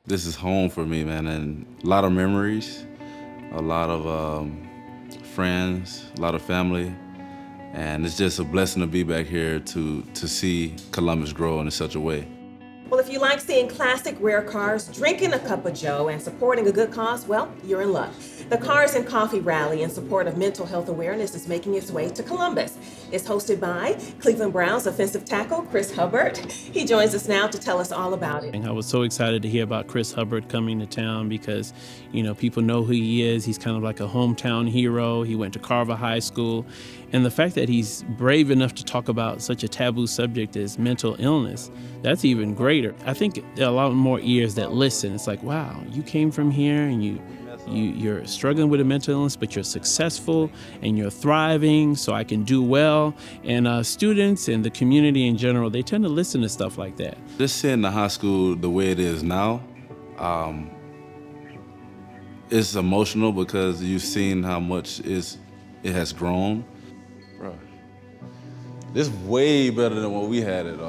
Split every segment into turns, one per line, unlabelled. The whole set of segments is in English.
This is home for me, man, and a lot of memories, a lot of friends, a lot of family, and it's just a blessing to be back here to see Columbus grow in such a way.
Well, if you like seeing classic rare cars, drinking a cup of joe, and supporting a good cause, well, you're in luck. The Cars and Coffee Rally in support of mental health awareness is making its way to Columbus. It's hosted by Cleveland Browns offensive tackle Chris Hubbard. He joins us now to tell us all about it.
I was so excited to hear about Chris Hubbard coming to town because, people know who he is. He's kind of like a hometown hero. He went to Carver High School. And the fact that he's brave enough to talk about such a taboo subject as mental illness, that's even greater. I think there are a lot more ears that listen. It's like, wow, you came from here and you're struggling with a mental illness, but you're successful and you're thriving, so I can do well. And students and the community in general, they tend to listen to stuff like that.
Just seeing the high school the way it is now, it's emotional because you've seen how much it has grown. Bro, this is way better than what we had it.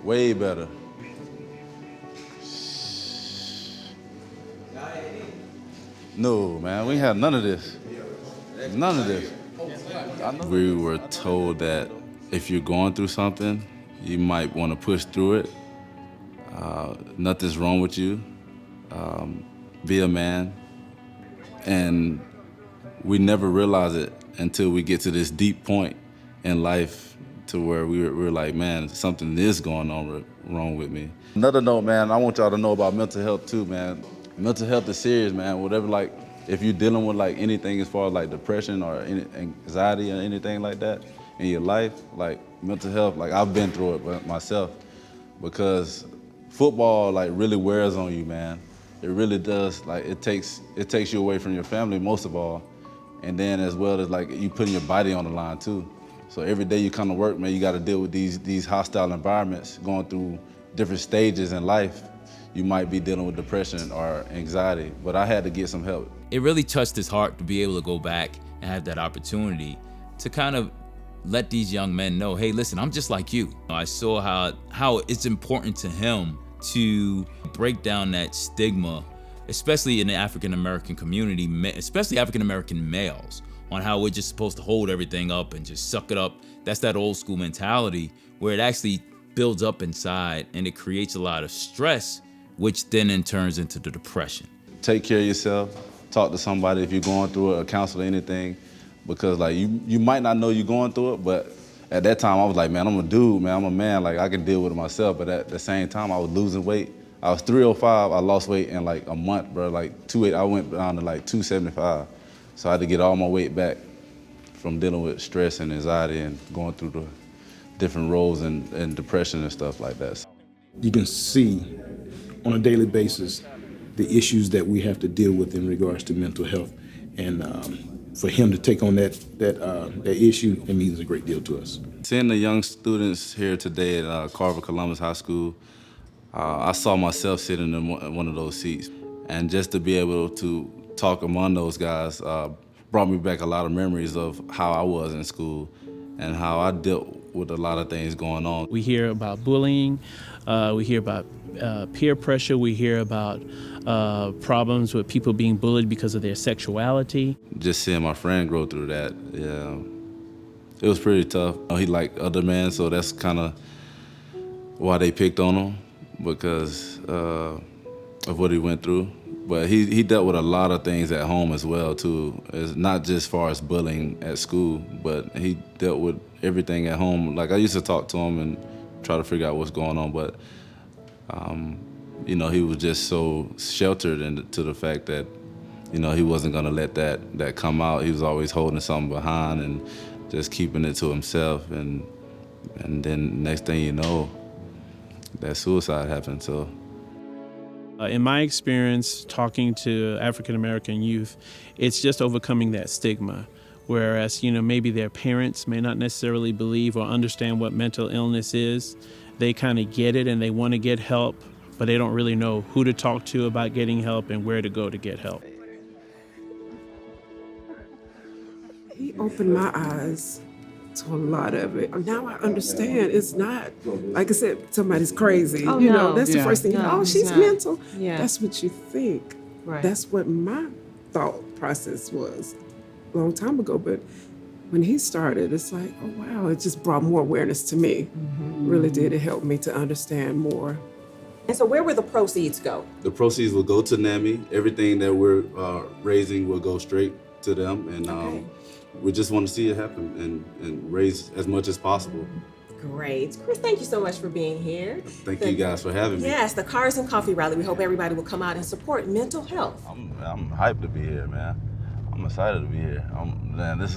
Way better. No, man, we ain't had none of this. None of this. We were told that if you're going through something, you might want to push through it. Nothing's wrong with you. Be a man. And we never realize it until we get to this deep point in life to where we're like, man, something is going on wrong with me. Another note, man, I want y'all to know about mental health too, man. Mental health is serious, man. Whatever, like, if you're dealing with like anything as far as like depression or anxiety or anything like that in your life, like mental health, like I've been through it myself, because football like really wears on you, man. It really does. Like it takes you away from your family most of all, and then as well as like you putting your body on the line too. So every day you come to work, man, you got to deal with these hostile environments, going through different stages in life. You might be dealing with depression or anxiety, but I had to get some help.
It really touched his heart to be able to go back and have that opportunity to kind of let these young men know, hey, listen, I'm just like you. I saw how it's important to him to break down that stigma, especially in the African-American community, especially African-American males, on how we're just supposed to hold everything up and just suck it up. That's that old school mentality where it actually builds up inside and it creates a lot of stress, which then in turns into the depression.
Take care of yourself. Talk to somebody if you're going through it, a counselor, anything, because like you might not know you're going through it, but at that time I was like, man, I'm a dude, man, I'm a man, like I can deal with it myself. But at the same time, I was losing weight. I was 305, I lost weight in like a month, bro. Like I went down to like 275. So I had to get all my weight back from dealing with stress and anxiety and going through the different roles and depression and stuff like that.
You can see on a daily basis the issues that we have to deal with in regards to mental health, and for him to take on that issue, it means a great deal to us.
Seeing the young students here today at Carver Columbus High School, I saw myself sitting in one of those seats, and just to be able to talk among those guys brought me back a lot of memories of how I was in school and how I dealt with a lot of things going on.
We hear about bullying, we hear about peer pressure, we hear about problems with people being bullied because of their sexuality.
Just seeing my friend grow through that, yeah, it was pretty tough. He liked other men, so that's kind of why they picked on him, because of what he went through. But he dealt with a lot of things at home as well too. It's not just as far as bullying at school, but he dealt with everything at home. Like I used to talk to him and try to figure out what's going on, but he was just so sheltered into the fact that, he wasn't gonna let that come out. He was always holding something behind and just keeping it to himself. And then next thing you know, that suicide happened. So.
In my experience talking to African-American youth, it's just overcoming that stigma. Whereas, maybe their parents may not necessarily believe or understand what mental illness is. They kind of get it and they want to get help, but they don't really know who to talk to about getting help and where to go to get help.
He opened my eyes to a lot of it. Now I understand it's not, like I said, somebody's crazy.
Oh,
you
no.
know, that's the first thing.
No,
Oh,
it's
she's
not.
mental.
Yeah.
That's what you think.
Right.
That's what my thought process was a long time ago. But when he started, it's like, oh, wow, it just brought more awareness to me. Really did. It helped me to understand more.
And so where will the proceeds go?
The proceeds will go to NAMI. Everything that we're raising will go straight to them, and
Okay.
we just want to see it happen and raise as much as possible.
Great. Chris, thank you so much for being here.
Thank you guys for having me.
Yes, the Cars and Coffee Rally. We hope everybody will come out and support mental health.
I'm hyped to be here, man. I'm excited to be here. Man, this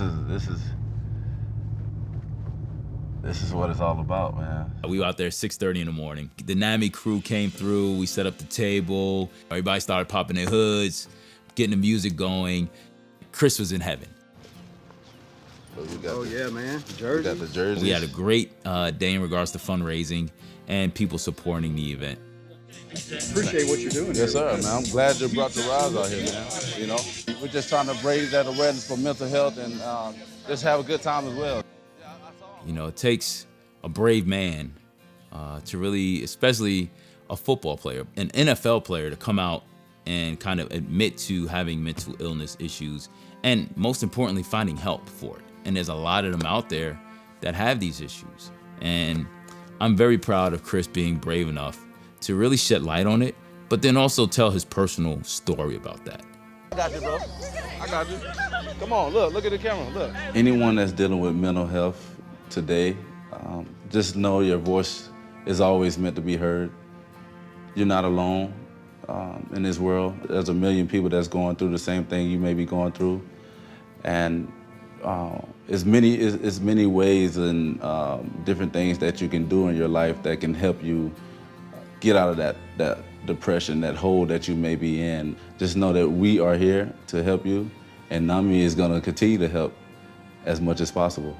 is what it's all about, man.
We were out there 6:30 in the morning. The NAMI crew came through. We set up the table. Everybody started popping their hoods, getting the music going. Chris was in heaven.
So
Yeah, man.
we
Jersey.
got the jerseys.
We had a great day in regards to fundraising and people supporting the event.
Appreciate what you're doing.
Yes, sir, man. I'm glad you brought the rides out here, man. You know, we're just trying to raise that awareness for mental health and just have a good time as well.
You know, it takes a brave man to really, especially a football player, an NFL player, to come out and kind of admit to having mental illness issues and most importantly, finding help for it. And there's a lot of them out there that have these issues. And I'm very proud of Chris being brave enough to really shed light on it, but then also tell his personal story about that.
I got you, bro. I got you. Come on, look at the camera, look. Anyone that's dealing with mental health today, just know your voice is always meant to be heard. You're not alone in this world. There's a million people that's going through the same thing you may be going through. And it's many ways and different things that you can do in your life that can help you get out of that depression, that hole that you may be in. Just know that we are here to help you, and NAMI is gonna continue to help as much as possible.